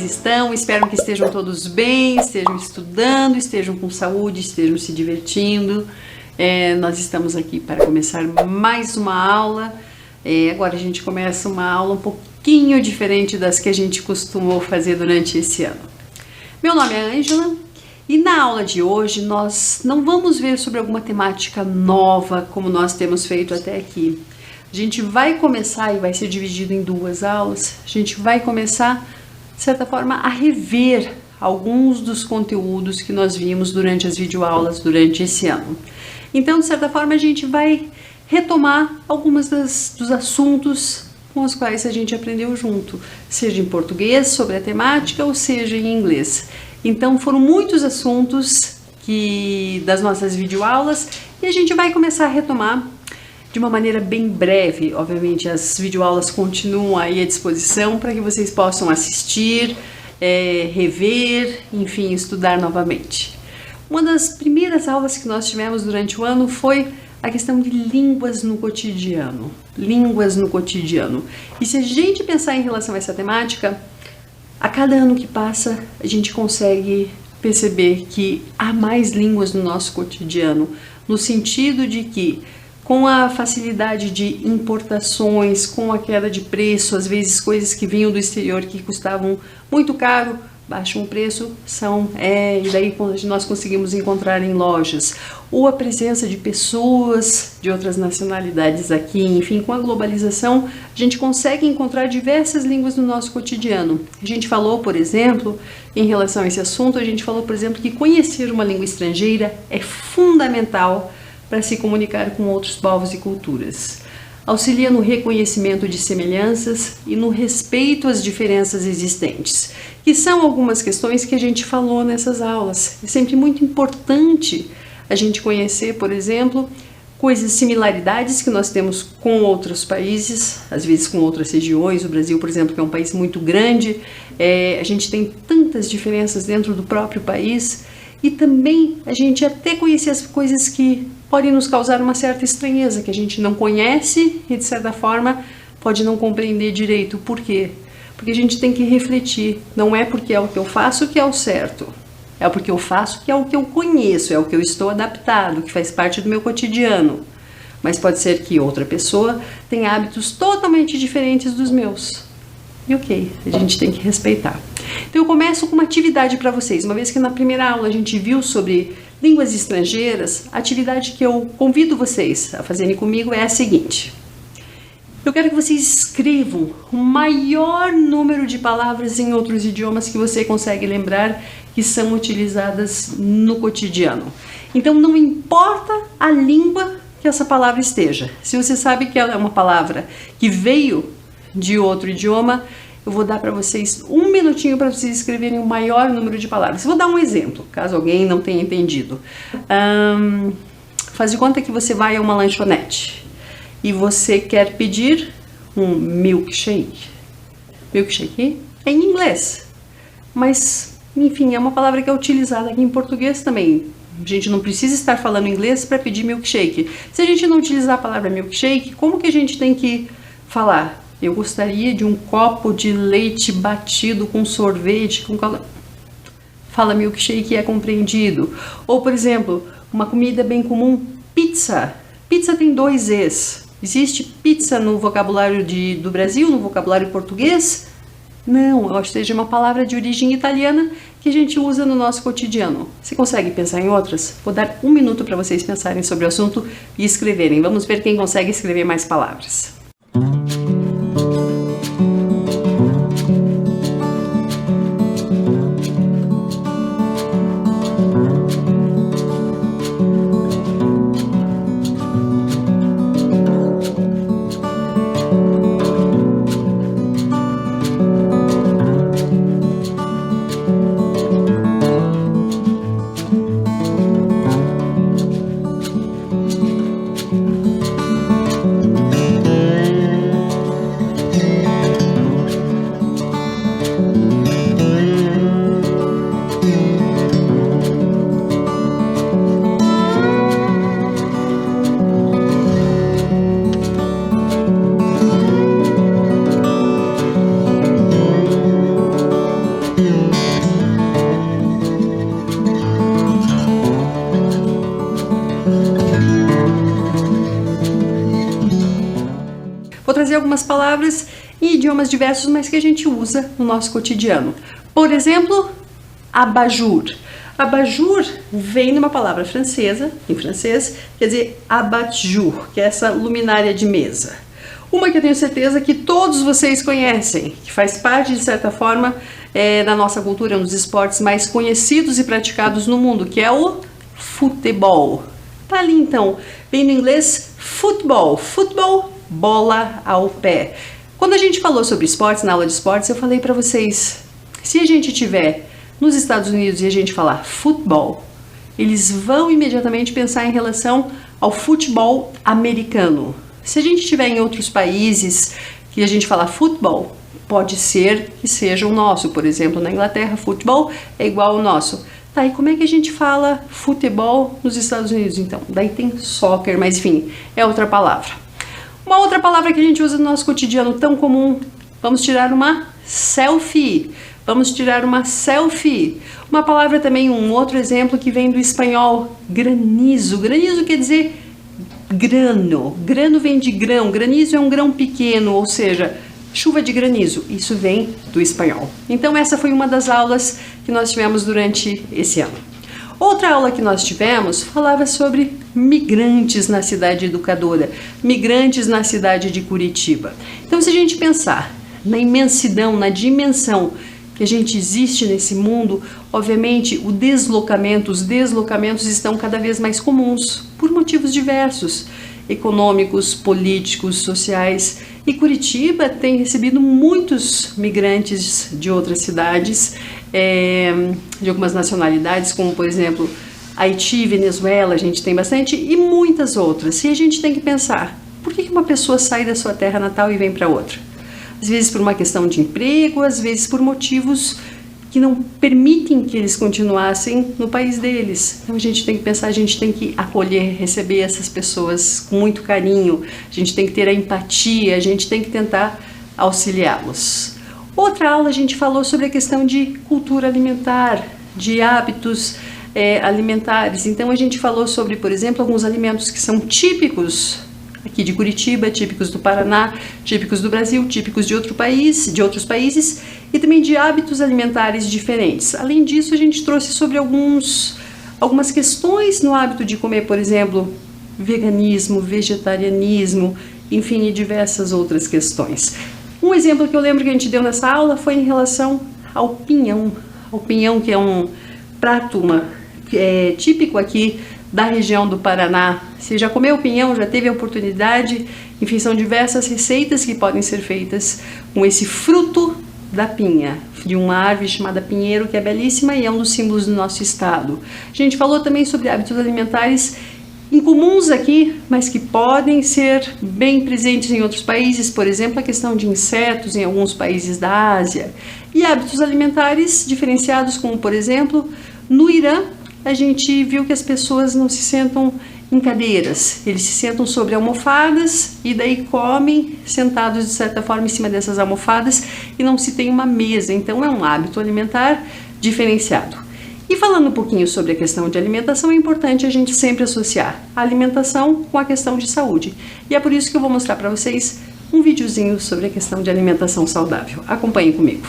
estão? Espero que estejam todos bem, estejam estudando, estejam com saúde, estejam se divertindo. Nós estamos aqui para começar mais uma aula. Agora a gente começa uma aula um pouquinho diferente das que a gente costumou fazer durante esse ano. Meu nome é Ângela e na aula de hoje nós não vamos ver sobre alguma temática nova como nós temos feito até aqui. A gente vai começar, e vai ser dividido em duas aulas, a gente vai começar, de certa forma, a rever alguns dos conteúdos que nós vimos durante as videoaulas durante esse ano. Então, de certa forma, a gente vai retomar alguns dos assuntos com os quais a gente aprendeu junto, seja em português, sobre a temática, ou seja em inglês. Então, foram muitos assuntos das nossas videoaulas e a gente vai começar a retomar de uma maneira bem breve. Obviamente as videoaulas continuam aí à disposição para que vocês possam assistir, rever, enfim, estudar novamente. Uma das primeiras aulas que nós tivemos durante o ano foi a questão de línguas no cotidiano. Línguas no cotidiano. E se a gente pensar em relação a essa temática, a cada ano que passa a gente consegue perceber que há mais línguas no nosso cotidiano, no sentido de que com a facilidade de importações, com a queda de preço, às vezes coisas que vinham do exterior que custavam muito caro, baixam o preço, e daí nós conseguimos encontrar em lojas. Ou a presença de pessoas de outras nacionalidades aqui, enfim, com a globalização, a gente consegue encontrar diversas línguas no nosso cotidiano. A gente falou, por exemplo, em relação a esse assunto, a gente falou, por exemplo, que conhecer uma língua estrangeira é fundamental para se comunicar com outros povos e culturas. Auxilia no reconhecimento de semelhanças e no respeito às diferenças existentes, que são algumas questões que a gente falou nessas aulas. É sempre muito importante a gente conhecer, por exemplo, similaridades que nós temos com outros países, às vezes com outras regiões. O Brasil, por exemplo, que é um país muito grande, a gente tem tantas diferenças dentro do próprio país, e também a gente até conhecer as coisas que podem nos causar uma certa estranheza, que a gente não conhece e de certa forma pode não compreender direito. Por quê? Porque a gente tem que refletir. Não é porque é o que eu faço que é o certo. É porque eu faço que é o que eu conheço, é o que eu estou adaptado, que faz parte do meu cotidiano. Mas pode ser que outra pessoa tenha hábitos totalmente diferentes dos meus. E ok, a gente tem que respeitar. Então eu começo com uma atividade para vocês. Uma vez que na primeira aula a gente viu sobre línguas estrangeiras, a atividade que eu convido vocês a fazerem comigo é a seguinte. Eu quero que vocês escrevam o maior número de palavras em outros idiomas que você consegue lembrar que são utilizadas no cotidiano. Então não importa a língua que essa palavra esteja. Se você sabe que ela é uma palavra que veio de outro idioma, eu vou dar para vocês um minutinho para vocês escreverem o maior número de palavras. Vou dar um exemplo, caso alguém não tenha entendido. Faz de conta que você vai a uma lanchonete e você quer pedir um milkshake. Milkshake é em inglês, mas, enfim, é uma palavra que é utilizada aqui em português também. A gente não precisa estar falando inglês para pedir milkshake. Se a gente não utilizar a palavra milkshake, como que a gente tem que falar? Eu gostaria de um copo de leite batido com sorvete, Fala milkshake e é compreendido. Ou, por exemplo, uma comida bem comum, pizza. Pizza tem 2 Es. Existe pizza no vocabulário do Brasil, no vocabulário português? Não, eu acho que seja uma palavra de origem italiana que a gente usa no nosso cotidiano. Você consegue pensar em outras? Vou dar um minuto para vocês pensarem sobre o assunto e escreverem. Vamos ver quem consegue escrever mais palavras. trazer algumas palavras em idiomas diversos, mas que a gente usa no nosso cotidiano. Por exemplo, abajur. Abajur vem de uma palavra francesa, em francês, quer dizer abat-jour, que é essa luminária de mesa. Uma que eu tenho certeza que todos vocês conhecem, que faz parte, de certa forma, da nossa cultura, um dos esportes mais conhecidos e praticados no mundo, que é o futebol. Tá ali então, vem no inglês futebol, futebol, bola ao pé. Quando a gente falou sobre esportes, na aula de esportes, eu falei para vocês, se a gente tiver nos Estados Unidos e a gente falar futebol, eles vão imediatamente pensar em relação ao futebol americano. Se a gente estiver em outros países que a gente falar futebol, pode ser que seja o nosso. Por exemplo, na Inglaterra, futebol é igual ao nosso. Tá, e como é que a gente fala futebol nos Estados Unidos, então? Daí tem soccer, mas enfim, é outra palavra. Uma outra palavra que a gente usa no nosso cotidiano tão comum, vamos tirar uma selfie. Vamos tirar uma selfie. Uma palavra também, um outro exemplo que vem do espanhol, granizo. Granizo quer dizer grano. Grano vem de grão. Granizo é um grão pequeno, ou seja, chuva de granizo. Isso vem do espanhol. Então essa foi uma das aulas que nós tivemos durante esse ano. Outra aula que nós tivemos falava sobre migrantes na cidade educadora, migrantes na cidade de Curitiba. Então se a gente pensar na imensidão, na dimensão que a gente existe nesse mundo, obviamente os deslocamentos estão cada vez mais comuns, por motivos diversos, econômicos, políticos, sociais. E Curitiba tem recebido muitos migrantes de outras cidades, de algumas nacionalidades, como por exemplo Haiti, Venezuela, a gente tem bastante, e muitas outras. E a gente tem que pensar, por que uma pessoa sai da sua terra natal e vem para outra? Às vezes por uma questão de emprego, às vezes por motivos que não permitem que eles continuassem no país deles. Então a gente tem que pensar, a gente tem que acolher, receber essas pessoas com muito carinho, a gente tem que ter a empatia, a gente tem que tentar auxiliá-los. Outra aula a gente falou sobre a questão de cultura alimentar, de hábitos alimentares. Então a gente falou sobre, por exemplo, alguns alimentos que são típicos aqui de Curitiba, típicos do Paraná, típicos do Brasil, típicos de outros países e também de hábitos alimentares diferentes. Além disso, a gente trouxe sobre algumas questões no hábito de comer, por exemplo, veganismo, vegetarianismo, enfim, e diversas outras questões. Um exemplo que eu lembro que a gente deu nessa aula foi em relação ao pinhão. O pinhão, que é um prato típico aqui da região do Paraná. Você já comeu pinhão, já teve a oportunidade? Enfim, são diversas receitas que podem ser feitas com esse fruto da pinha, de uma árvore chamada pinheiro, que é belíssima e é um dos símbolos do nosso estado. A gente falou também sobre hábitos alimentares incomuns aqui, mas que podem ser bem presentes em outros países, por exemplo, a questão de insetos em alguns países da Ásia. E hábitos alimentares diferenciados, como por exemplo, no Irã, a gente viu que as pessoas não se sentam em cadeiras, eles se sentam sobre almofadas e daí comem sentados de certa forma em cima dessas almofadas e não se tem uma mesa, então é um hábito alimentar diferenciado. E falando um pouquinho sobre a questão de alimentação, é importante a gente sempre associar a alimentação com a questão de saúde. E é por isso que eu vou mostrar para vocês um videozinho sobre a questão de alimentação saudável. Acompanhem comigo.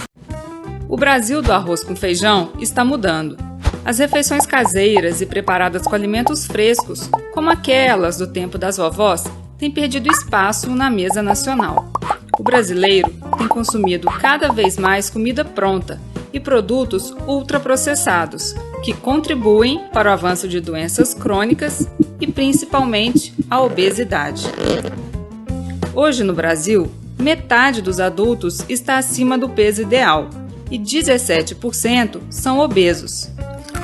O Brasil do arroz com feijão está mudando. As refeições caseiras e preparadas com alimentos frescos, como aquelas do tempo das vovós, têm perdido espaço na mesa nacional. O brasileiro tem consumido cada vez mais comida pronta e produtos ultraprocessados, que contribuem para o avanço de doenças crônicas e principalmente a obesidade. Hoje no Brasil, metade dos adultos está acima do peso ideal e 17% são obesos.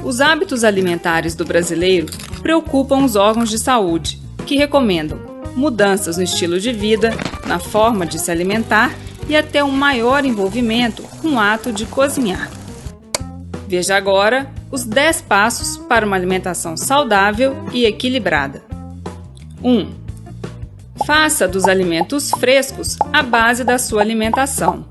Os hábitos alimentares do brasileiro preocupam os órgãos de saúde, que recomendam mudanças no estilo de vida, na forma de se alimentar e até um maior envolvimento com o ato de cozinhar. Veja agora os 10 passos para uma alimentação saudável e equilibrada. 1. Faça dos alimentos frescos a base da sua alimentação.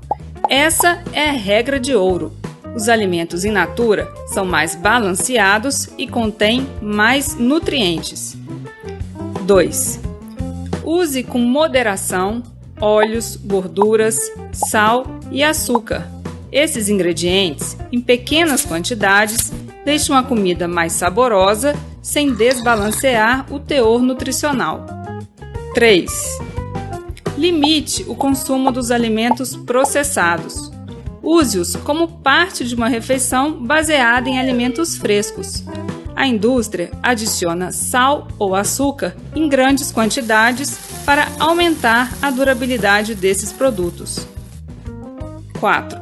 Essa é a regra de ouro. Os alimentos in natura são mais balanceados e contêm mais nutrientes. 2. Use com moderação óleos, gorduras, sal e açúcar. Esses ingredientes, em pequenas quantidades, deixam a comida mais saborosa sem desbalancear o teor nutricional. 3. Limite o consumo dos alimentos processados. Use-os como parte de uma refeição baseada em alimentos frescos. A indústria adiciona sal ou açúcar em grandes quantidades para aumentar a durabilidade desses produtos. 4.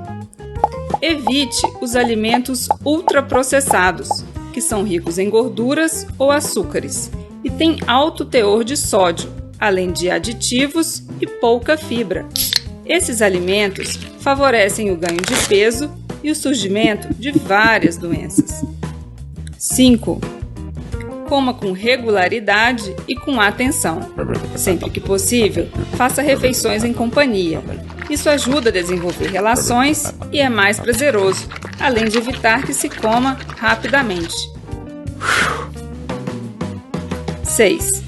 Evite os alimentos ultraprocessados, que são ricos em gorduras ou açúcares e têm alto teor de sódio, além de aditivos e pouca fibra. Esses alimentos favorecem o ganho de peso e o surgimento de várias doenças. 5. Coma com regularidade e com atenção. Sempre que possível, faça refeições em companhia. Isso ajuda a desenvolver relações e é mais prazeroso, além de evitar que se coma rapidamente. 6.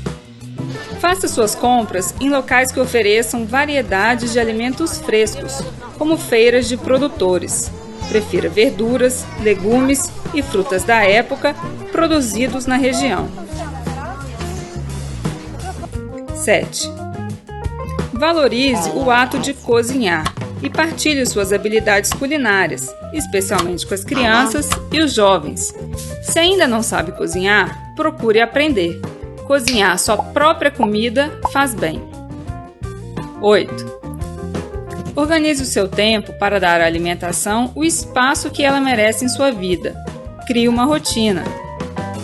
Faça suas compras em locais que ofereçam variedades de alimentos frescos, como feiras de produtores. Prefira verduras, legumes e frutas da época produzidos na região. 7. Valorize o ato de cozinhar e partilhe suas habilidades culinárias, especialmente com as crianças e os jovens. Se ainda não sabe cozinhar, procure aprender. Cozinhar sua própria comida faz bem. 8. Organize o seu tempo para dar à alimentação o espaço que ela merece em sua vida. Crie uma rotina.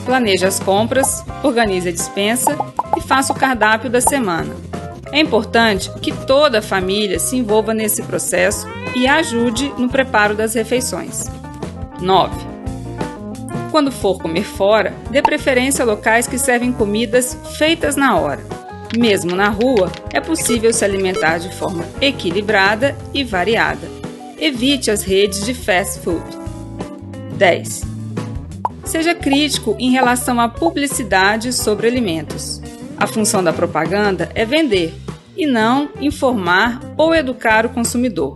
Planeje as compras, organize a despensa e faça o cardápio da semana. É importante que toda a família se envolva nesse processo e ajude no preparo das refeições. 9. Quando for comer fora, dê preferência a locais que servem comidas feitas na hora. Mesmo na rua, é possível se alimentar de forma equilibrada e variada. Evite as redes de fast food. 10. Seja crítico em relação à publicidade sobre alimentos. A função da propaganda é vender, e não informar ou educar o consumidor.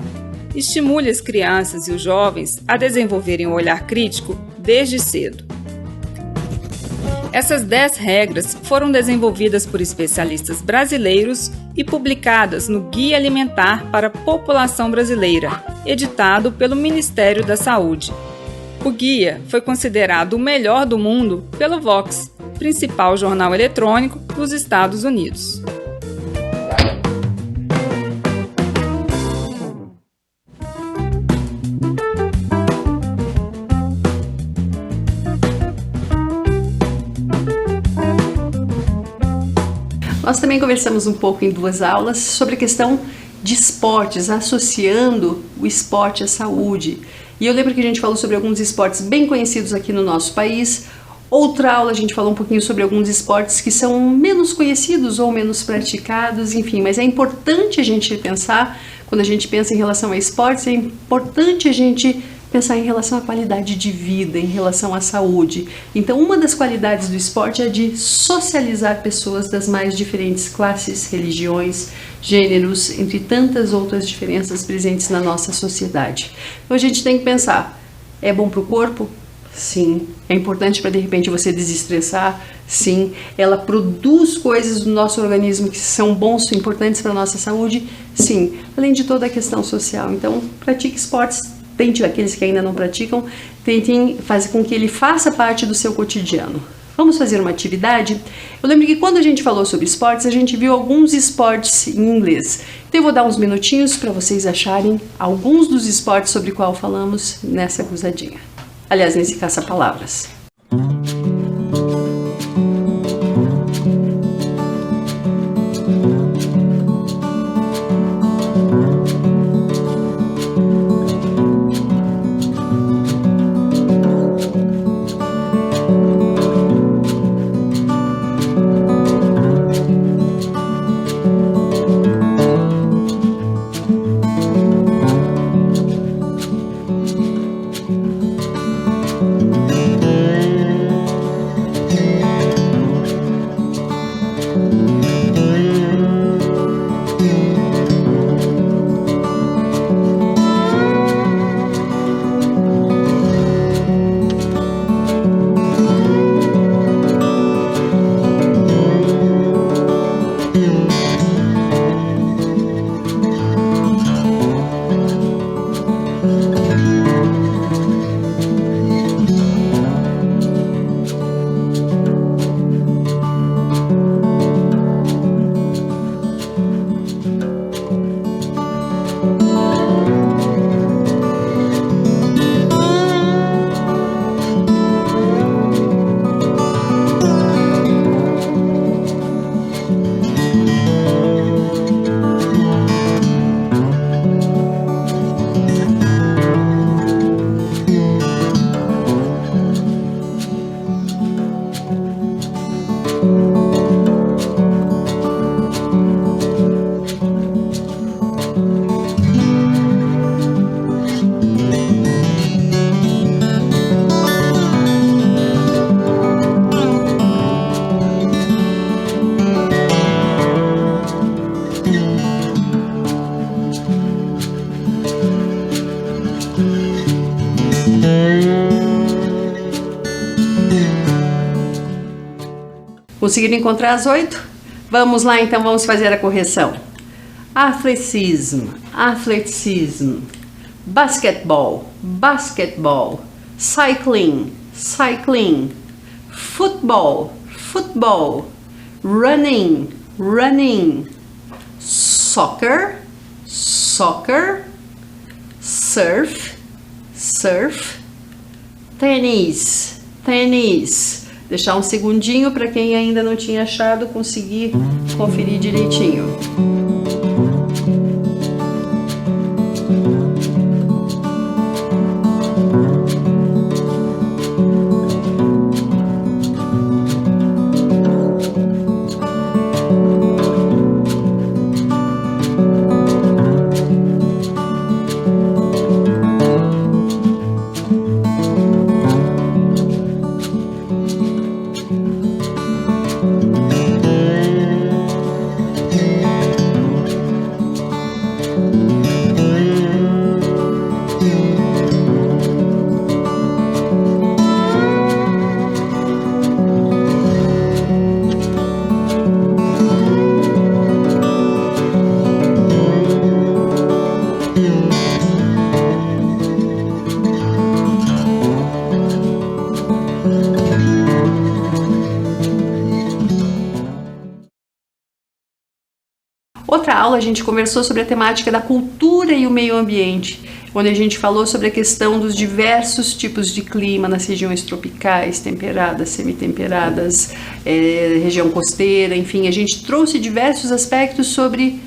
Estimule as crianças e os jovens a desenvolverem um olhar crítico desde cedo. Essas 10 regras foram desenvolvidas por especialistas brasileiros e publicadas no Guia Alimentar para a População Brasileira, editado pelo Ministério da Saúde. O guia foi considerado o melhor do mundo pelo Vox, principal jornal eletrônico dos Estados Unidos. Nós também conversamos um pouco em 2 aulas sobre a questão de esportes, associando o esporte à saúde. E eu lembro que a gente falou sobre alguns esportes bem conhecidos aqui no nosso país. Outra aula a gente falou um pouquinho sobre alguns esportes que são menos conhecidos ou menos praticados, enfim. Mas é importante a gente pensar, quando a gente pensa em relação a esportes, é importante a gente pensar em relação à qualidade de vida, em relação à saúde. Então, uma das qualidades do esporte é de socializar pessoas das mais diferentes classes, religiões, gêneros, entre tantas outras diferenças presentes na nossa sociedade. Então, a gente tem que pensar, é bom para o corpo? Sim. É importante para, de repente, você desestressar? Sim. Ela produz coisas do nosso organismo que são bons, importantes para a nossa saúde? Sim. Além de toda a questão social. Então, pratique esportes. Tente, aqueles que ainda não praticam, tentem fazer com que ele faça parte do seu cotidiano. Vamos fazer uma atividade? Eu lembro que quando a gente falou sobre esportes, a gente viu alguns esportes em inglês. Então eu vou dar uns minutinhos para vocês acharem alguns dos esportes sobre o qual falamos nessa cruzadinha. Aliás, nesse caça-palavras. Conseguiram encontrar as 8? Vamos lá, então, vamos fazer a correção. Athleticism, athleticism. Basketball, basketball. Cycling, cycling. Football, football. Running, running. Soccer, soccer. Surf, surf. Tênis, tênis. Deixar um segundinho para quem ainda não tinha achado conseguir conferir direitinho. Outra aula a gente conversou sobre a temática da cultura e o meio ambiente, onde a gente falou sobre a questão dos diversos tipos de clima nas regiões tropicais, temperadas, semitemperadas, região costeira, enfim, a gente trouxe diversos aspectos sobre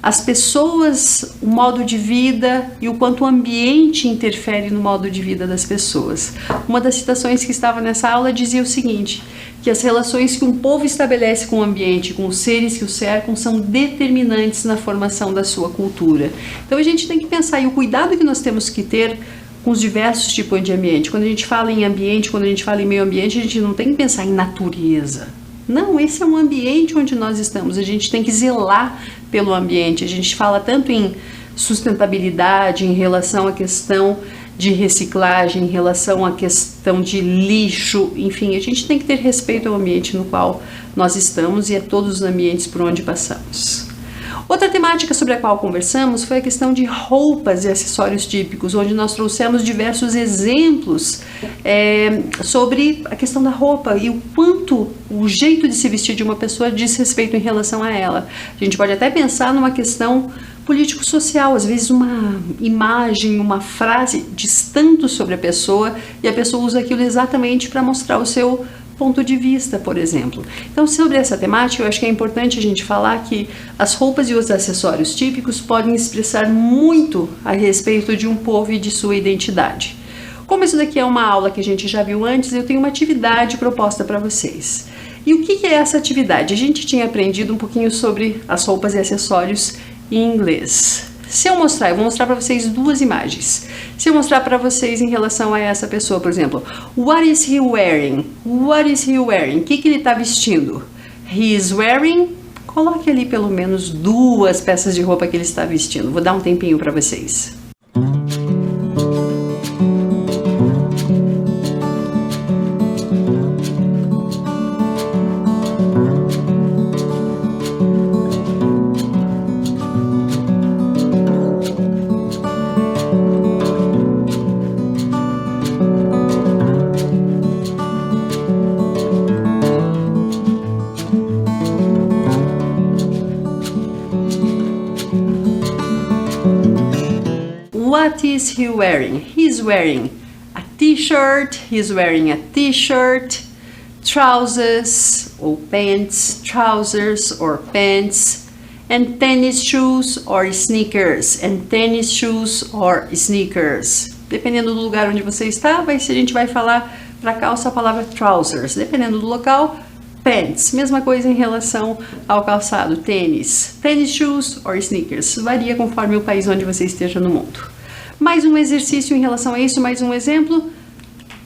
as pessoas, o modo de vida e o quanto o ambiente interfere no modo de vida das pessoas. Uma das citações que estava nessa aula dizia o seguinte, que as relações que um povo estabelece com o ambiente, com os seres que o cercam, são determinantes na formação da sua cultura. Então a gente tem que pensar, e o cuidado que nós temos que ter com os diversos tipos de ambiente. Quando a gente fala em ambiente, quando a gente fala em meio ambiente, a gente não tem que pensar em natureza. Não, esse é um ambiente onde nós estamos, a gente tem que zelar pelo ambiente. A gente fala tanto em sustentabilidade, em relação à questão de reciclagem, em relação à questão de lixo, enfim, a gente tem que ter respeito ao ambiente no qual nós estamos e a todos os ambientes por onde passamos. Outra temática sobre a qual conversamos foi a questão de roupas e acessórios típicos, onde nós trouxemos diversos exemplos sobre a questão da roupa e o quanto o jeito de se vestir de uma pessoa diz respeito em relação a ela. A gente pode até pensar numa questão político-social, às vezes uma imagem, uma frase diz tanto sobre a pessoa e a pessoa usa aquilo exatamente para mostrar o seu ponto de vista, por exemplo. Então, sobre essa temática, eu acho que é importante a gente falar que as roupas e os acessórios típicos podem expressar muito a respeito de um povo e de sua identidade. Como isso daqui é uma aula que a gente já viu antes, eu tenho uma atividade proposta para vocês. E o que é essa atividade? A gente tinha aprendido um pouquinho sobre as roupas e acessórios em inglês. Se eu mostrar, eu vou mostrar para vocês duas imagens. Se eu mostrar para vocês em relação a essa pessoa, por exemplo, what is he wearing? What is he wearing? O que ele está vestindo? He is wearing, coloque ali pelo menos duas peças de roupa que ele está vestindo. Vou dar um tempinho para vocês. What is he wearing? He's wearing a t-shirt, he's wearing a t-shirt, trousers or pants, trousers or pants, and tennis shoes or sneakers, and tennis shoes or sneakers. Dependendo do lugar onde você está, a gente vai falar para calça a palavra trousers. Dependendo do local, pants. Mesma coisa em relação ao calçado, tênis. Tennis shoes or sneakers. Varia conforme o país onde você esteja no mundo. Mais um exercício em relação a isso, mais um exemplo.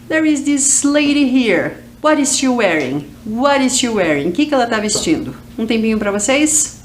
There is this lady here. What is she wearing? What is she wearing? O que ela está vestindo? Um tempinho para vocês.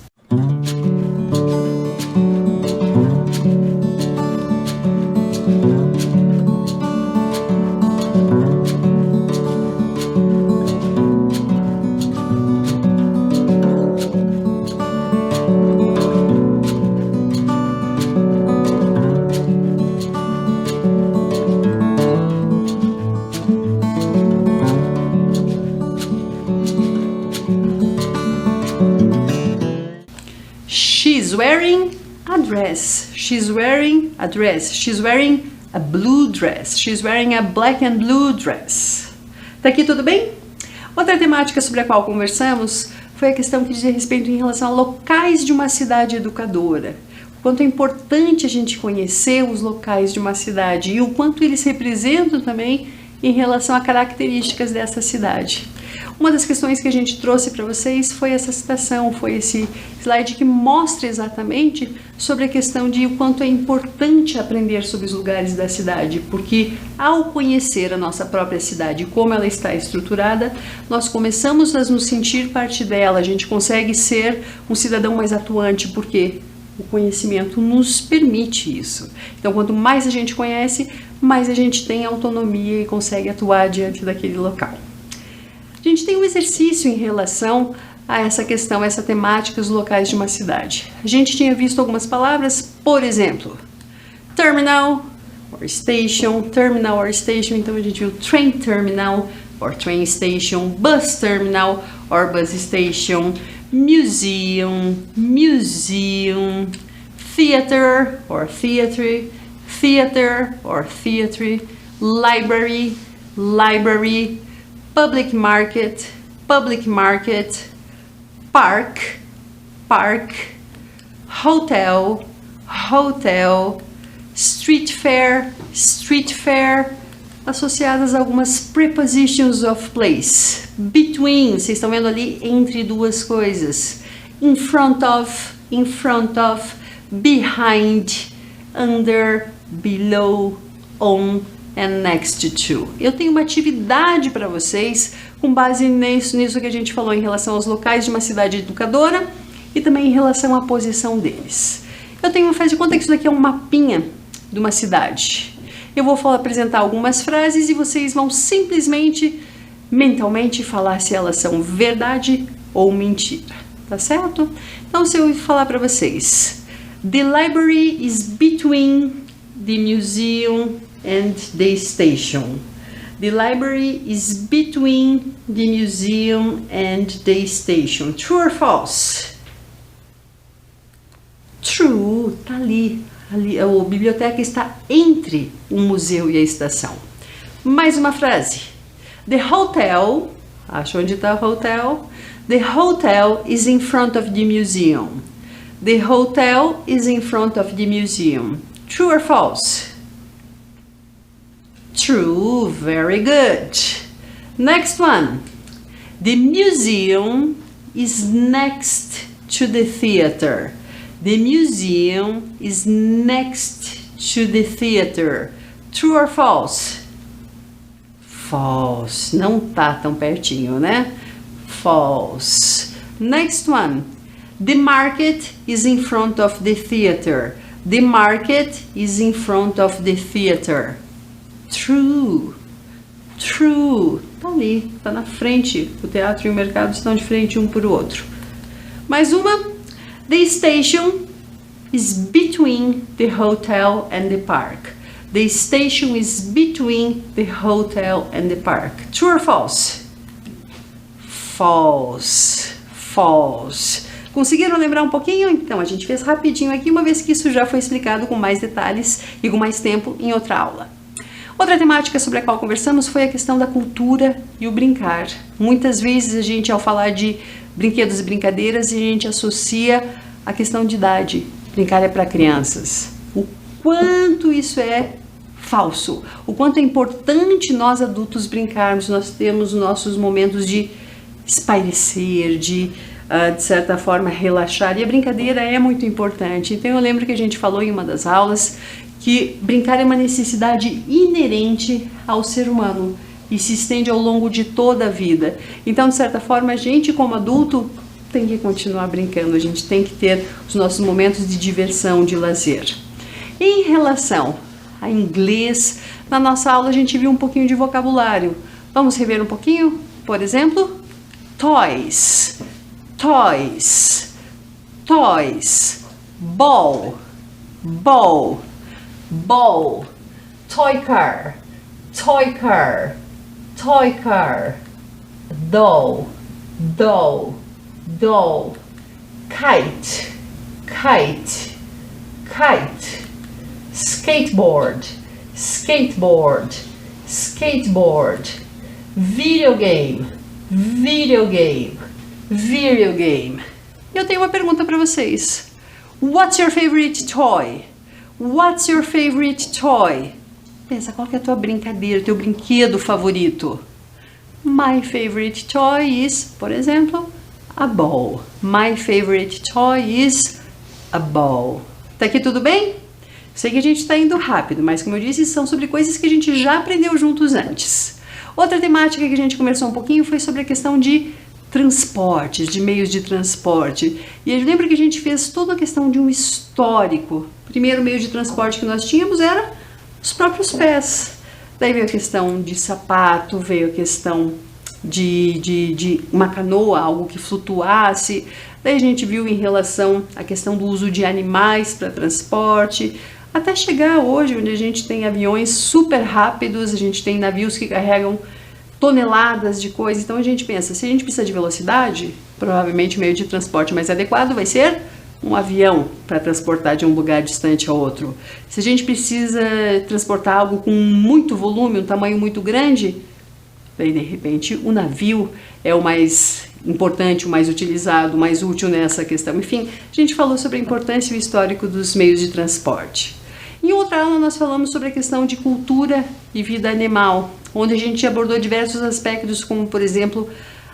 She's wearing a dress. She's wearing a dress. She's wearing a blue dress. She's wearing a black and blue dress. Tá aqui tudo bem? Outra temática sobre a qual conversamos foi a questão que dizia respeito em relação a locais de uma cidade educadora. O quanto é importante a gente conhecer os locais de uma cidade e o quanto eles representam também em relação a características dessa cidade. Uma das questões que a gente trouxe para vocês foi essa citação, foi esse slide que mostra exatamente sobre a questão de o quanto é importante aprender sobre os lugares da cidade, porque ao conhecer a nossa própria cidade e como ela está estruturada, nós começamos a nos sentir parte dela, a gente consegue ser um cidadão mais atuante, porque o conhecimento nos permite isso. Então, quanto mais a gente conhece, mais a gente tem autonomia e consegue atuar diante daquele local. A gente tem um exercício em relação a essa questão, essa temática, os locais de uma cidade. A gente tinha visto algumas palavras, por exemplo, terminal or station, terminal or station, então a gente viu train terminal or train station, bus terminal or bus station, museum, museum, theater or theatre, theater or theatre, library, library, public market, park, park, hotel, hotel, street fair, associadas a algumas prepositions of place. Between, vocês estão vendo ali entre duas coisas. In front of, behind, under, below, on and next to. Eu tenho uma atividade para vocês com base nisso que a gente falou em relação aos locais de uma cidade educadora e também em relação à posição deles. Eu tenho, faz de conta que isso daqui é um mapinha de uma cidade. Eu vou apresentar algumas frases e vocês vão simplesmente, mentalmente, falar se elas são verdade ou mentira, tá certo? Então, se eu falar para vocês, the library is between the museum and the station. The library is between the museum and the station. True or false? True, tá ali. A biblioteca está entre o museu e a estação. Mais uma frase. The hotel, acha onde está o hotel? The hotel is in front of the museum. The hotel is in front of the museum. True or false? True, very good. Next one. The museum is next to the theater. The museum is next to the theater. True or false? False. Não tá tão pertinho, né? False. Next one. The market is in front of the theater. The market is in front of the theater. True. True. Tá ali, tá na frente. O teatro e o mercado estão de frente um para o outro. Mais uma. The station is between the hotel and the park. The station is between the hotel and the park. True or false? False. False. Conseguiram lembrar um pouquinho? Então, a gente fez rapidinho aqui, uma vez que isso já foi explicado com mais detalhes e com mais tempo em outra aula. Outra temática sobre a qual conversamos foi a questão da cultura e o brincar. Muitas vezes a gente, ao falar de brinquedos e brincadeiras, a gente associa a questão de idade. Brincar é para crianças. O quanto isso é falso. O quanto é importante nós adultos brincarmos. Nós temos nossos momentos de espairecer, de certa forma relaxar. E a brincadeira é muito importante. Então eu lembro que a gente falou em uma das aulas que brincar é uma necessidade inerente ao ser humano e se estende ao longo de toda a vida. Então, de certa forma, a gente como adulto tem que continuar brincando, a gente tem que ter os nossos momentos de diversão, de lazer. Em relação a inglês, na nossa aula a gente viu um pouquinho de vocabulário. Vamos rever um pouquinho? Por exemplo, toys, toys, toys, ball, ball, ball, toy car, toy car, toy car, doll, doll, doll, kite, kite, kite. Skateboard, skateboard, skateboard. Videogame, videogame, videogame. Eu tenho uma pergunta para vocês. What's your favorite toy? What's your favorite toy? Pensa, qual que é a tua brincadeira, teu brinquedo favorito? My favorite toy is, por exemplo, a ball. My favorite toy is a ball. Tá aqui tudo bem? Sei que a gente está indo rápido, mas como eu disse, são sobre coisas que a gente já aprendeu juntos antes. Outra temática que a gente conversou um pouquinho foi sobre a questão de transportes, de meios de transporte. E eu lembro que a gente fez toda a questão de um histórico. O primeiro meio de transporte que nós tínhamos era os próprios pés. Daí veio a questão de sapato, veio a questão de uma canoa, algo que flutuasse. Daí a gente viu em relação à questão do uso de animais para transporte, até chegar hoje onde a gente tem aviões super rápidos, a gente tem navios que carregam toneladas de coisa. Então a gente pensa, se a gente precisa de velocidade, provavelmente o meio de transporte mais adequado vai ser um avião para transportar de um lugar distante a outro. Se a gente precisa transportar algo com muito volume, um tamanho muito grande, daí de repente o navio é o mais importante, o mais utilizado, o mais útil nessa questão. Enfim, a gente falou sobre a importância e o histórico dos meios de transporte. Em outra aula nós falamos sobre a questão de cultura e vida animal, onde a gente abordou diversos aspectos, como por exemplo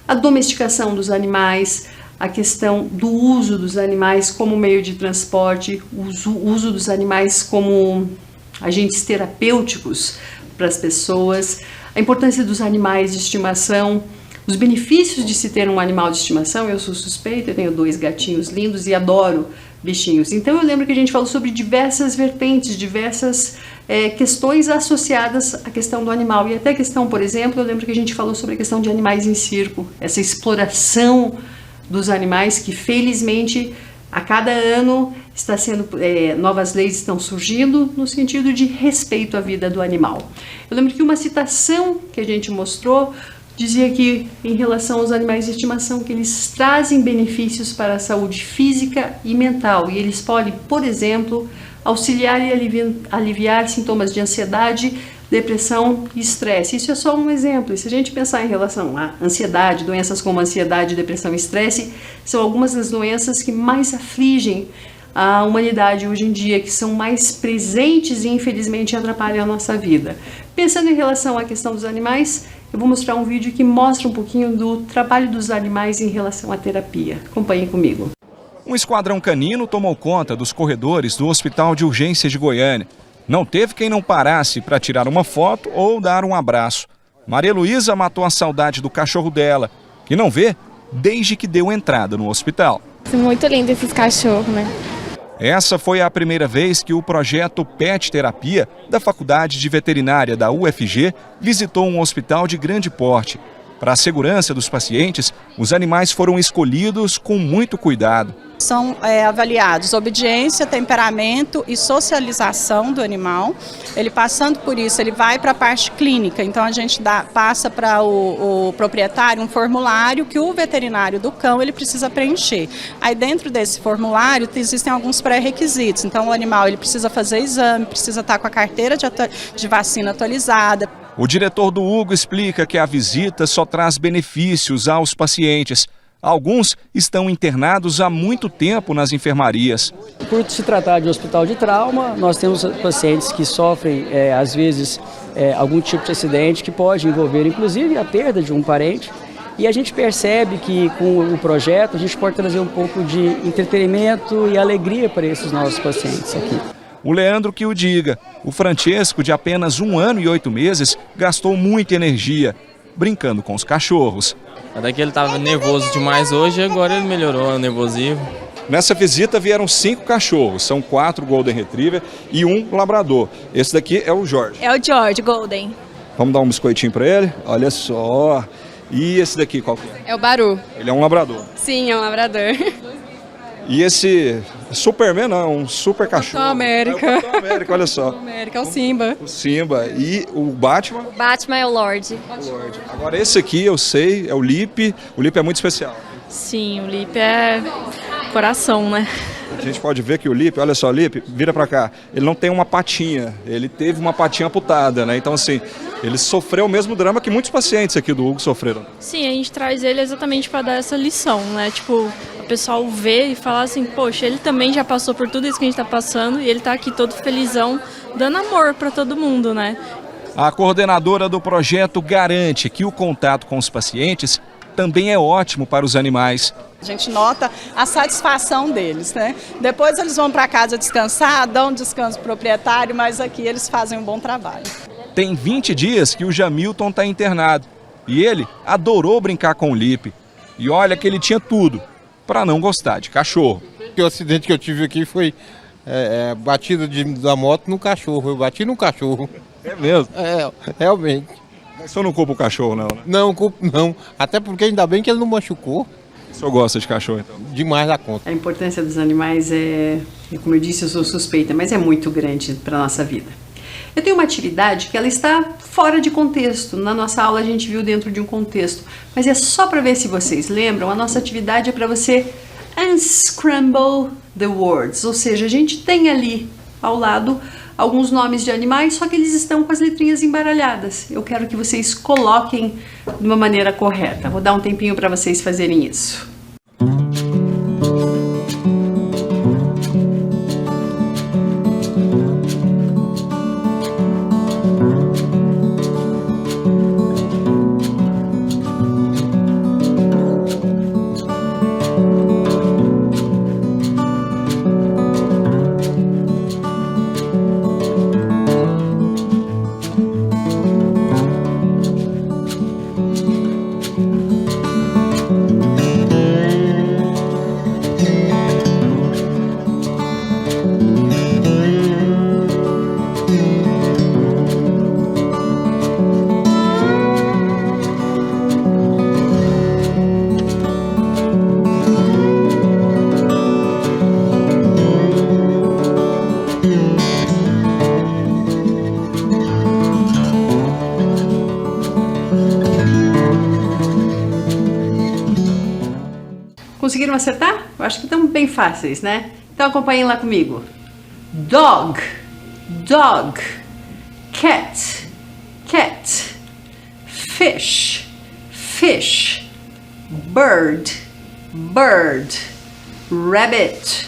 a domesticação dos animais, a questão do uso dos animais como meio de transporte, o uso dos animais como agentes terapêuticos para as pessoas, a importância dos animais de estimação, os benefícios de se ter um animal de estimação. Eu sou suspeita, eu tenho 2 gatinhos lindos e adoro bichinhos. Então eu lembro que a gente falou sobre diversas vertentes, diversas questões associadas à questão do animal. E até a questão, por exemplo, eu lembro que a gente falou sobre a questão de animais em circo, essa exploração dos animais que felizmente a cada ano está sendo, novas leis estão surgindo no sentido de respeito à vida do animal. Eu lembro que uma citação que a gente mostrou dizia que em relação aos animais de estimação que eles trazem benefícios para a saúde física e mental e eles podem, por exemplo, auxiliar e aliviar sintomas de ansiedade, depressão e estresse. Isso é só um exemplo. E se a gente pensar em relação à ansiedade, doenças como ansiedade, depressão e estresse, são algumas das doenças que mais afligem a humanidade hoje em dia, que são mais presentes e infelizmente atrapalham a nossa vida. Pensando em relação à questão dos animais, eu vou mostrar um vídeo que mostra um pouquinho do trabalho dos animais em relação à terapia. Acompanhem comigo. Um esquadrão canino tomou conta dos corredores do Hospital de Urgências de Goiânia. Não teve quem não parasse para tirar uma foto ou dar um abraço. Maria Luísa matou a saudade do cachorro dela, que não vê desde que deu entrada no hospital. Muito lindo esses cachorros, né? Essa foi a primeira vez que o projeto Pet Terapia da Faculdade de Veterinária da UFG visitou um hospital de grande porte. Para a segurança dos pacientes, os animais foram escolhidos com muito cuidado. São avaliados obediência, temperamento e socialização do animal. Ele passando por isso, ele vai para a parte clínica. Então a gente passa para o proprietário um formulário que o veterinário do cão ele precisa preencher. Aí dentro desse formulário existem alguns pré-requisitos. Então o animal ele precisa fazer exame, precisa estar com a carteira de vacina atualizada. O diretor do Hugo explica que a visita só traz benefícios aos pacientes. Alguns estão internados há muito tempo nas enfermarias. Por se tratar de um hospital de trauma, nós temos pacientes que sofrem, às vezes, algum tipo de acidente que pode envolver, inclusive, a perda de um parente. E a gente percebe que, com o projeto, a gente pode trazer um pouco de entretenimento e alegria para esses nossos pacientes aqui. O Leandro que o diga. O Francesco, de apenas 1 ano e 8 meses, gastou muita energia brincando com os cachorros. Até que ele estava nervoso demais hoje, agora ele melhorou o nervosismo. Nessa visita vieram 5 cachorros, são 4 Golden Retriever e 1 Labrador. Esse daqui é o Jorge. É o George, Golden. Vamos dar um biscoitinho para ele? Olha só. E esse daqui qual que é? É o Baru. Ele é um Labrador. Sim, é um labrador. E esse Superman não, é um super cachorro. Capitão América. É o Capitão América, olha só. Capitão América, é o Simba. O Simba. E o Batman? O Batman é o Lorde. Agora esse aqui eu sei, é o Lip. O Lip é muito especial. Sim, o Lip é coração, né? A gente pode ver que o Lipe, olha só, Lipe, vira pra cá, ele não tem uma patinha, ele teve uma patinha amputada, né? Então, assim, ele sofreu o mesmo drama que muitos pacientes aqui do Hugo sofreram. Sim, a gente traz ele exatamente para dar essa lição, né? Tipo, o pessoal vê e falar assim, poxa, ele também já passou por tudo isso que a gente tá passando e ele tá aqui todo felizão, dando amor para todo mundo, né? A coordenadora do projeto garante que o contato com os pacientes também é ótimo para os animais. A gente nota a satisfação deles, né? Depois eles vão para casa descansar, dão um descanso proprietário, mas aqui eles fazem um bom trabalho. Tem 20 dias que o Jamilton está internado e ele adorou brincar com o Lipe. E olha que ele tinha tudo para não gostar de cachorro. O acidente que eu tive aqui foi batida da moto no cachorro, eu bati no cachorro. É mesmo? É, realmente. Mas o senhor não culpa o cachorro não, né? Não, culpo não. Até porque ainda bem que ele não machucou. O senhor gosta de cachorro então? Demais da conta. A importância dos animais como eu disse, eu sou suspeita, mas é muito grande para a nossa vida. Eu tenho uma atividade que ela está fora de contexto. Na nossa aula a gente viu dentro de um contexto, mas é só para ver se vocês lembram. A nossa atividade é para você unscramble the words, ou seja, a gente tem ali ao lado alguns nomes de animais, só que eles estão com as letrinhas embaralhadas. Eu quero que vocês coloquem de uma maneira correta. Vou dar um tempinho para vocês fazerem isso. Conseguiram acertar? Eu acho que estão bem fáceis, né? Então acompanhem lá comigo. Dog, dog. Cat, cat. Fish, fish. Bird, bird. Rabbit,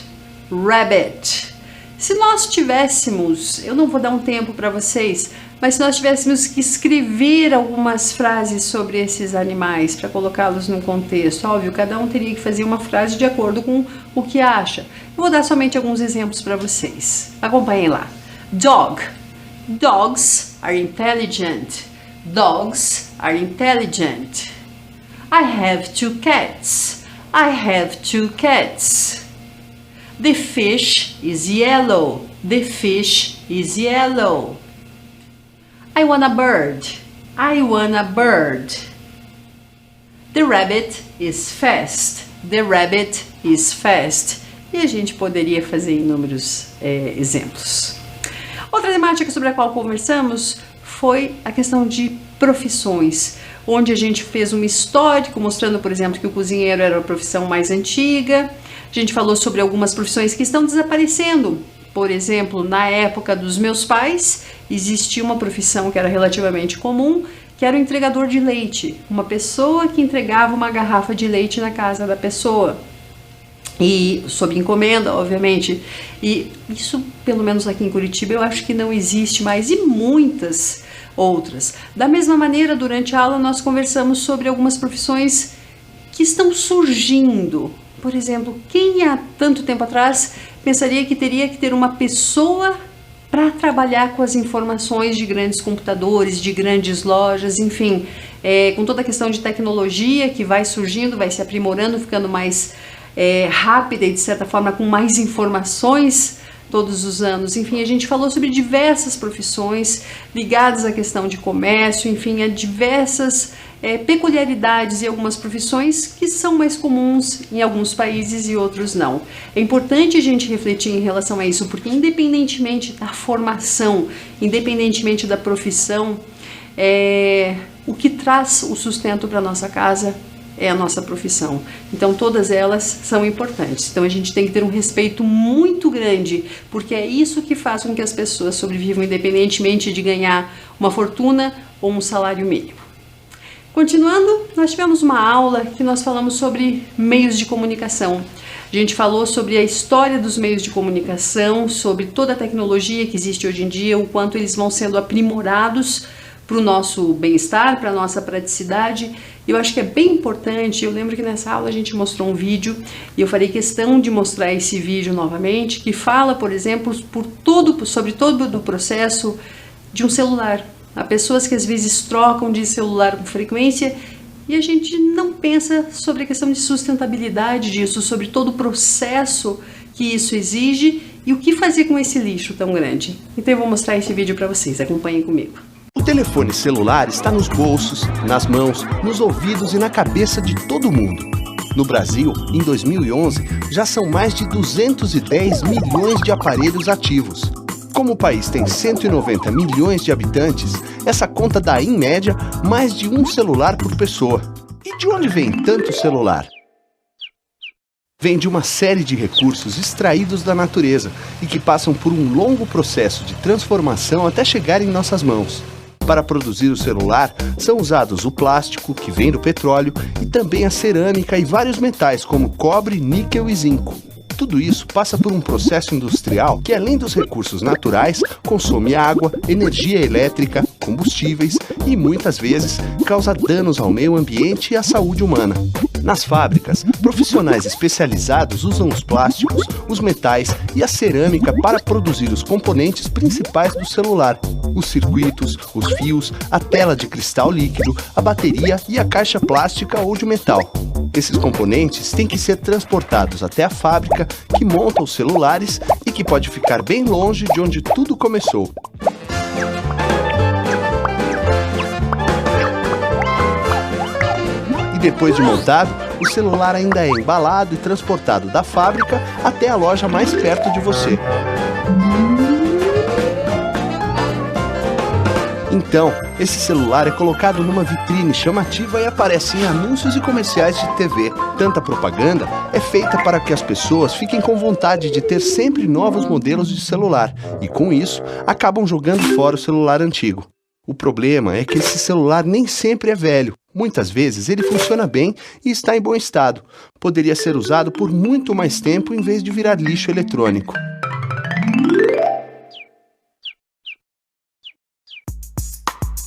rabbit. Se nós tivéssemos, eu não vou dar um tempo para vocês, mas se nós tivéssemos que escrever algumas frases sobre esses animais para colocá-los num contexto, óbvio, cada um teria que fazer uma frase de acordo com o que acha. Eu vou dar somente alguns exemplos para vocês. Acompanhem lá. Dog. Dogs are intelligent. Dogs are intelligent. I have 2 cats. I have 2 cats. The fish is yellow. The fish is yellow. I want a bird. I want a bird. The rabbit is fast. The rabbit is fast. E a gente poderia fazer inúmeros exemplos. Outra temática sobre a qual conversamos foi a questão de profissões, onde a gente fez um histórico mostrando, por exemplo, que o cozinheiro era a profissão mais antiga. A gente falou sobre algumas profissões que estão desaparecendo. Por exemplo, na época dos meus pais, existia uma profissão que era relativamente comum, que era o entregador de leite. Uma pessoa que entregava uma garrafa de leite na casa da pessoa. E sob encomenda, obviamente. E isso, pelo menos aqui em Curitiba, eu acho que não existe mais. E muitas outras. Da mesma maneira, durante a aula, nós conversamos sobre algumas profissões que estão surgindo. Por exemplo, quem há tanto tempo atrás pensaria que teria que ter uma pessoa para trabalhar com as informações de grandes computadores, de grandes lojas, enfim, com toda a questão de tecnologia que vai surgindo, vai se aprimorando, ficando mais rápida e de certa forma com mais informações todos os anos. Enfim, a gente falou sobre diversas profissões ligadas à questão de comércio, enfim, a diversas peculiaridades e algumas profissões que são mais comuns em alguns países e outros não. É importante a gente refletir em relação a isso, porque independentemente da formação, independentemente da profissão, o que traz o sustento para nossa casa é a nossa profissão. Então todas elas são importantes. Então a gente tem que ter um respeito muito grande, porque é isso que faz com que as pessoas sobrevivam independentemente de ganhar uma fortuna ou um salário mínimo. Continuando, nós tivemos uma aula que nós falamos sobre meios de comunicação. A gente falou sobre a história dos meios de comunicação, sobre toda a tecnologia que existe hoje em dia, o quanto eles vão sendo aprimorados para o nosso bem-estar, para a nossa praticidade. Eu acho que é bem importante. Eu lembro que nessa aula a gente mostrou um vídeo e eu farei questão de mostrar esse vídeo novamente, que fala, por exemplo, sobre todo o processo de um celular. Há pessoas que às vezes trocam de celular com frequência e a gente não pensa sobre a questão de sustentabilidade disso, sobre todo o processo que isso exige e o que fazer com esse lixo tão grande. Então eu vou mostrar esse vídeo para vocês, acompanhem comigo. O telefone celular está nos bolsos, nas mãos, nos ouvidos e na cabeça de todo mundo. No Brasil, em 2011, já são mais de 210 milhões de aparelhos ativos. Como o país tem 190 milhões de habitantes, essa conta dá, em média, mais de um celular por pessoa. E de onde vem tanto celular? Vem de uma série de recursos extraídos da natureza e que passam por um longo processo de transformação até chegar em nossas mãos. Para produzir o celular, são usados o plástico, que vem do petróleo, e também a cerâmica e vários metais como cobre, níquel e zinco. Tudo isso passa por um processo industrial que, além dos recursos naturais, consome água, energia elétrica, combustíveis e, muitas vezes, causa danos ao meio ambiente e à saúde humana. Nas fábricas, profissionais especializados usam os plásticos, os metais e a cerâmica para produzir os componentes principais do celular: os circuitos, os fios, a tela de cristal líquido, a bateria e a caixa plástica ou de metal. Esses componentes têm que ser transportados até a fábrica que monta os celulares e que pode ficar bem longe de onde tudo começou. E depois de montado, o celular ainda é embalado e transportado da fábrica até a loja mais perto de você. Então, esse celular é colocado numa vitrine chamativa e aparece em anúncios e comerciais de TV. Tanta propaganda é feita para que as pessoas fiquem com vontade de ter sempre novos modelos de celular e, com isso, acabam jogando fora o celular antigo. O problema é que esse celular nem sempre é velho. Muitas vezes ele funciona bem e está em bom estado. Poderia ser usado por muito mais tempo em vez de virar lixo eletrônico.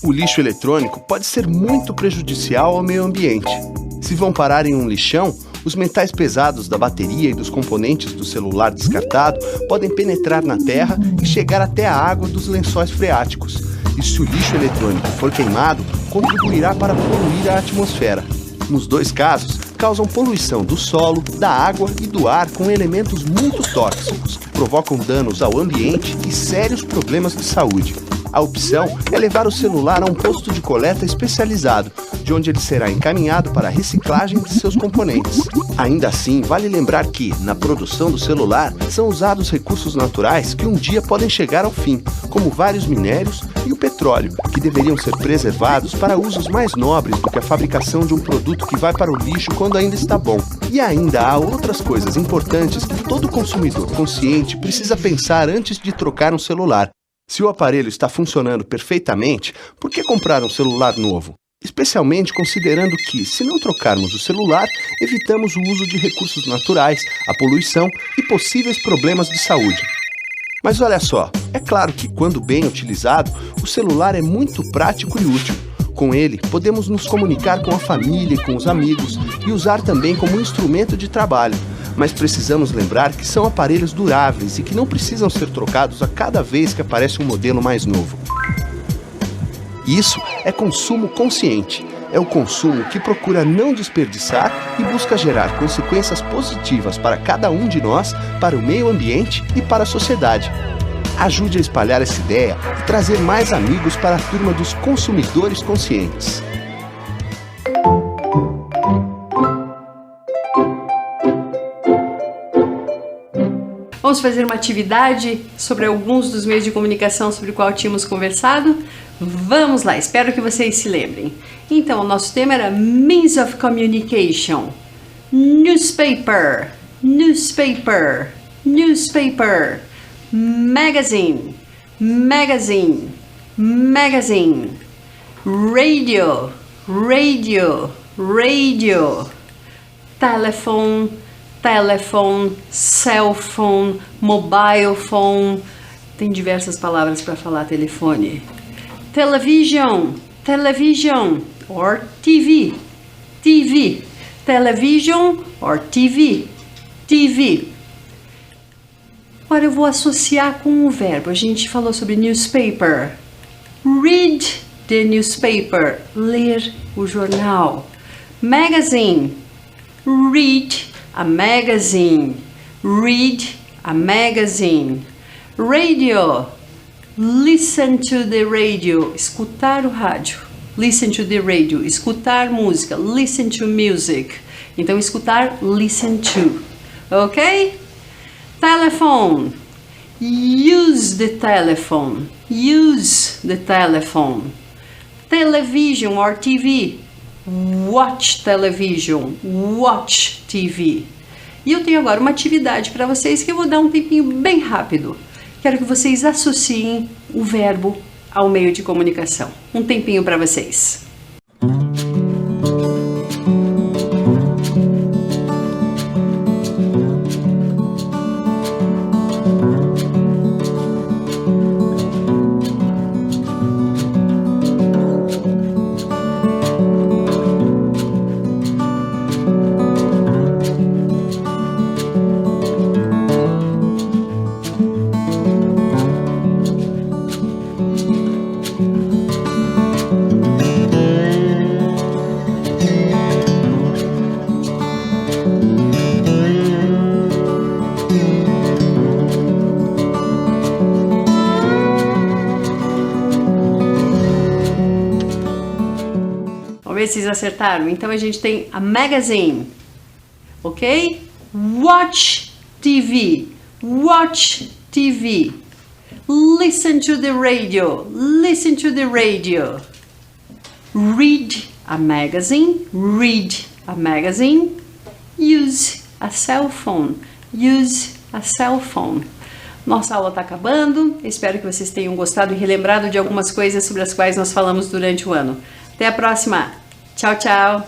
O lixo eletrônico pode ser muito prejudicial ao meio ambiente. Se vão parar em um lixão, os metais pesados da bateria e dos componentes do celular descartado podem penetrar na terra e chegar até a água dos lençóis freáticos. E se o lixo eletrônico for queimado, contribuirá para poluir a atmosfera. Nos dois casos, causam poluição do solo, da água e do ar com elementos muito tóxicos, que provocam danos ao ambiente e sérios problemas de saúde. A opção é levar o celular a um posto de coleta especializado, de onde ele será encaminhado para a reciclagem de seus componentes. Ainda assim, vale lembrar que, na produção do celular, são usados recursos naturais que um dia podem chegar ao fim, como vários minérios e o petróleo, que deveriam ser preservados para usos mais nobres do que a fabricação de um produto que vai para o lixo quando ainda está bom. E ainda há outras coisas importantes que todo consumidor consciente precisa pensar antes de trocar um celular. Se o aparelho está funcionando perfeitamente, por que comprar um celular novo? Especialmente considerando que, se não trocarmos o celular, evitamos o uso de recursos naturais, a poluição e possíveis problemas de saúde. Mas olha só, é claro que, quando bem utilizado, o celular é muito prático e útil. Com ele, podemos nos comunicar com a família e com os amigos e usar também como instrumento de trabalho. Mas precisamos lembrar que são aparelhos duráveis e que não precisam ser trocados a cada vez que aparece um modelo mais novo. Isso é consumo consciente. É o consumo que procura não desperdiçar e busca gerar consequências positivas para cada um de nós, para o meio ambiente e para a sociedade. Ajude a espalhar essa ideia e trazer mais amigos para a turma dos consumidores conscientes. Vamos fazer uma atividade sobre alguns dos meios de comunicação sobre o qual tínhamos conversado? Vamos lá, espero que vocês se lembrem. Então, o nosso tema era means of communication. Newspaper, newspaper, newspaper. Magazine, magazine, magazine. Radio, radio, radio. Telephone, telephone, cell phone, mobile phone. Tem diversas palavras para falar telefone. Television, television, or TV, TV. Television or TV, TV. Agora eu vou associar com o verbo. A gente falou sobre newspaper. Read the newspaper. Ler o jornal. Magazine. Read a magazine. Read a magazine. Radio. Listen to the radio. Escutar o rádio. Listen to the radio. Escutar música. Listen to music. Então, escutar, listen to. Ok? Telephone. Use the telephone. Use the telephone. Television or TV. Watch television. Watch TV. E eu tenho agora uma atividade para vocês que eu vou dar um tempinho bem rápido. Quero que vocês associem o verbo ao meio de comunicação. Um tempinho para vocês. Vamos ver se vocês acertaram. Então a gente tem a magazine, ok? Watch TV, watch TV. Listen to the radio, listen to the radio. Read a magazine, read a magazine. Use a cell phone, use a cell phone. Nossa aula está acabando. Espero que vocês tenham gostado e relembrado de algumas coisas sobre as quais nós falamos durante o ano. Até a próxima. Tchau, tchau.